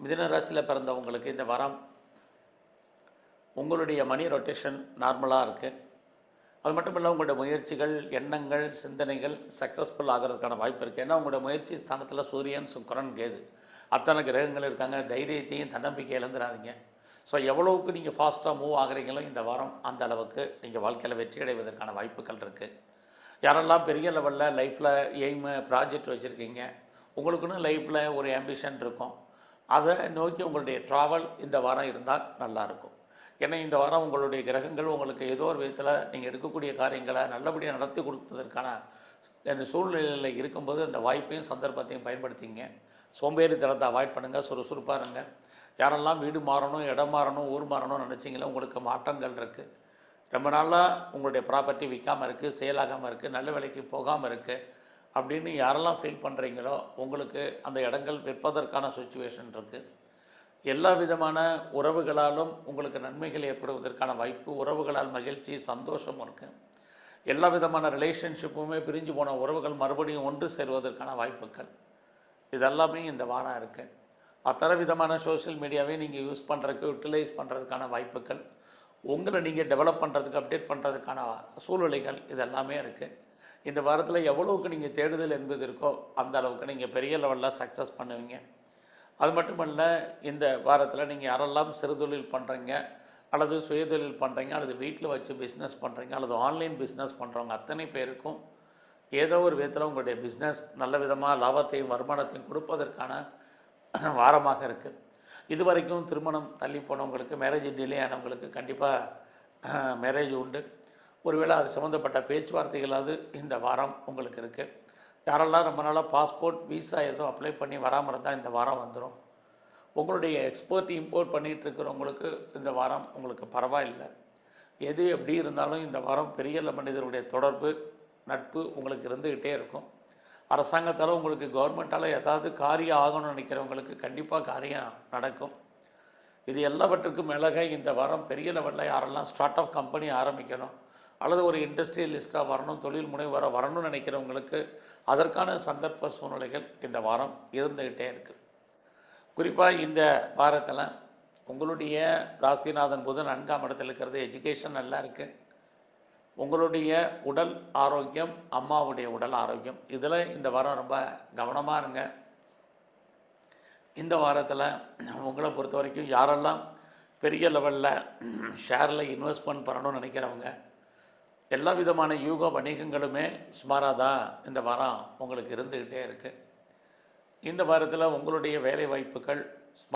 மிதுன ராசியில் பிறந்தவங்களுக்கு இந்த வாரம் உங்களுடைய மணி ரொட்டேஷன் நார்மலாக இருக்குது. அது மட்டும் இல்லை, உங்களுடைய முயற்சிகள், எண்ணங்கள், சிந்தனைகள் சக்ஸஸ்ஃபுல் ஆகிறதுக்கான வாய்ப்பு இருக்குது. ஏன்னா உங்களுடைய முயற்சி ஸ்தானத்தில் சூரியன், சுக்கிரன், கேது அத்தனை கிரகங்கள் இருக்காங்க. தைரியத்தையும் தன்னம்பிக்கை இழந்துடாதீங்க. ஸோ எவ்வளவுக்கு நீங்கள் ஃபாஸ்ட்டாக மூவ் ஆகுறீங்களோ இந்த வாரம் அந்த அளவுக்கு நீங்கள் வாழ்க்கையில் வெற்றி அடைவதற்கான வாய்ப்புகள் இருக்குது. யாரெல்லாம் பெரிய லெவலில் லைஃப்பில் எய்மு ப்ராஜெக்ட் வச்சுருக்கீங்க, உங்களுக்குன்னு லைஃப்பில் ஒரு ஆம்பிஷன் இருக்கும், அதை நோக்கி உங்களுடைய ட்ராவல் இந்த வாரம் இருந்தால் நல்லாயிருக்கும். ஏன்னா இந்த வாரம் உங்களுடைய கிரகங்கள் உங்களுக்கு ஏதோ ஒரு விதத்தில் நீங்கள் எடுக்கக்கூடிய காரியங்களை நல்லபடியாக நடத்தி கொடுப்பதற்கான சூழ்நிலையில் இருக்கும்போது அந்த வாய்ப்பையும் சந்தர்ப்பத்தையும் பயன்படுத்திங்க. சோம்பேறித்தனத்தை அவாய்ட் பண்ணுங்கள், சுறுசுறுப்பாக இருங்க. யாரெல்லாம் வீடு மாறணும், இடம் மாறணும், ஊர் மாறணும்னு நினச்சிங்களோ உங்களுக்கு மாற்றங்கள் இருக்குது. ரொம்ப நாளாக உங்களுடைய ப்ராப்பர்ட்டி விற்காமல் இருக்குது, செயலாகாமல் இருக்குது, நல்ல விலைக்கு போகாமல் இருக்குது அப்படின்னு யாரெல்லாம் ஃபீல் பண்ணுறீங்களோ உங்களுக்கு அந்த இடங்கள் விற்பதற்கான சுச்சுவேஷன் இருக்குது. எல்லா விதமான உறவுகளாலும் உங்களுக்கு நன்மைகள் ஏற்படுவதற்கான வாய்ப்பு, உறவுகளால் மகிழ்ச்சி, சந்தோஷம் இருக்குது. எல்லா விதமான ரிலேஷன்ஷிப்புமே பிரிஞ்சு போன உறவுகள் மறுபடியும் ஒன்று சேருவதற்கான வாய்ப்புகள் இதெல்லாமே இந்த வாரம் இருக்குது. அத்தனை விதமான சோஷியல் மீடியாவே நீங்கள் யூஸ் பண்ணுறதுக்கு, யூட்டிலைஸ் பண்ணுறதுக்கான வாய்ப்புகள், உங்களை நீங்கள் டெவலப் பண்ணுறதுக்கு, அப்டேட் பண்ணுறதுக்கான சூழ்நிலைகள் இதெல்லாமே இருக்குது. இந்த வாரத்தில் எவ்வளவுக்கு நீங்கள் தேடுதல் என்பது இருக்கோ அந்த அளவுக்கு நீங்கள் பெரிய லெவலில் சக்ஸஸ் பண்ணுவீங்க. அது மட்டுமல்ல, இந்த வாரத்தில் நீங்கள் யாரெல்லாம் சிறுதொழில் பண்ணுறீங்க அல்லது சுயதொழில் பண்ணுறீங்க அல்லது வீட்டில் வச்சு பிஸ்னஸ் பண்ணுறீங்க அல்லது ஆன்லைன் பிஸ்னஸ் பண்ணுறவங்க அத்தனை பேருக்கும் ஏதோ ஒரு விதத்தில் உங்களுடைய பிஸ்னஸ் நல்ல விதமாக லாபத்தையும் வருமானத்தையும் கொடுப்பதற்கான வாரமாக இருக்குது. இது வரைக்கும் திருமணம் தள்ளி போனவங்களுக்கு, மேரேஜ் டிலே ஆனவங்களுக்கு கண்டிப்பாக மேரேஜ் உண்டு. ஒருவேளை அது சம்மந்தப்பட்ட பேச்சுவார்த்தைகளாவது இந்த வாரம் உங்களுக்கு இருக்குது. யாரெல்லாம் ரொம்ப நாளாக பாஸ்போர்ட், விசா எதுவும் அப்ளை பண்ணி வராமல் இருந்தால் இந்த வாரம் வந்துடும். உங்களுடைய எக்ஸ்போர்ட், இம்போர்ட் பண்ணிகிட்டு இருக்கிறவங்களுக்கு இந்த வாரம் உங்களுக்கு பரவாயில்லை. எது எப்படி இருந்தாலும் இந்த வாரம் பெரிய மனிதர்களுடைய தொடர்பு, நட்பு உங்களுக்கு இருந்துக்கிட்டே இருக்கும். அரசாங்கத்தால் உங்களுக்கு கவர்மெண்ட்டால் ஏதாவது காரியம் ஆகணும்னு நினைக்கிறவங்களுக்கு கண்டிப்பாக காரியம் நடக்கும். இது எல்லாவற்றுக்கும் மேலாக இந்த வாரம் பெரிய லெவலில் யாரெல்லாம் ஸ்டார்ட் அப் கம்பெனி ஆரம்பிக்கணும் அல்லது ஒரு இண்டஸ்ட்ரியலிஸ்ட்டாக வரணும், தொழில் முனைவராக வரணும்னு நினைக்கிறவங்களுக்கு அதற்கான சந்தர்ப்ப சூழ்நிலைகள் இந்த வாரம் இருந்துக்கிட்டே இருக்குது. குறிப்பாக இந்த வாரத்தில் உங்களுடைய ராசிநாதன் புதன் 4ஆம் இடத்தில் இருக்கிறது. எஜுகேஷன் நல்லா இருக்குது. உங்களுடைய உடல் ஆரோக்கியம், அம்மாவுடைய உடல் ஆரோக்கியம், இதில் இந்த வாரம் ரொம்ப கவனமாக இருங்க. இந்த வாரத்தில் உங்களை பொறுத்த வரைக்கும் யாரெல்லாம் பெரிய லெவலில் ஷேரில் இன்வெஸ்ட்மெண்ட் பண்ணணும்னு நினைக்கிறவங்க, எல்லா விதமான யூக வணிகங்களுமே சுமாராக தான் இந்த வாரம் உங்களுக்கு இருந்துக்கிட்டே இருக்குது. இந்த வாரத்தில் உங்களுடைய வேலை வாய்ப்புகள்,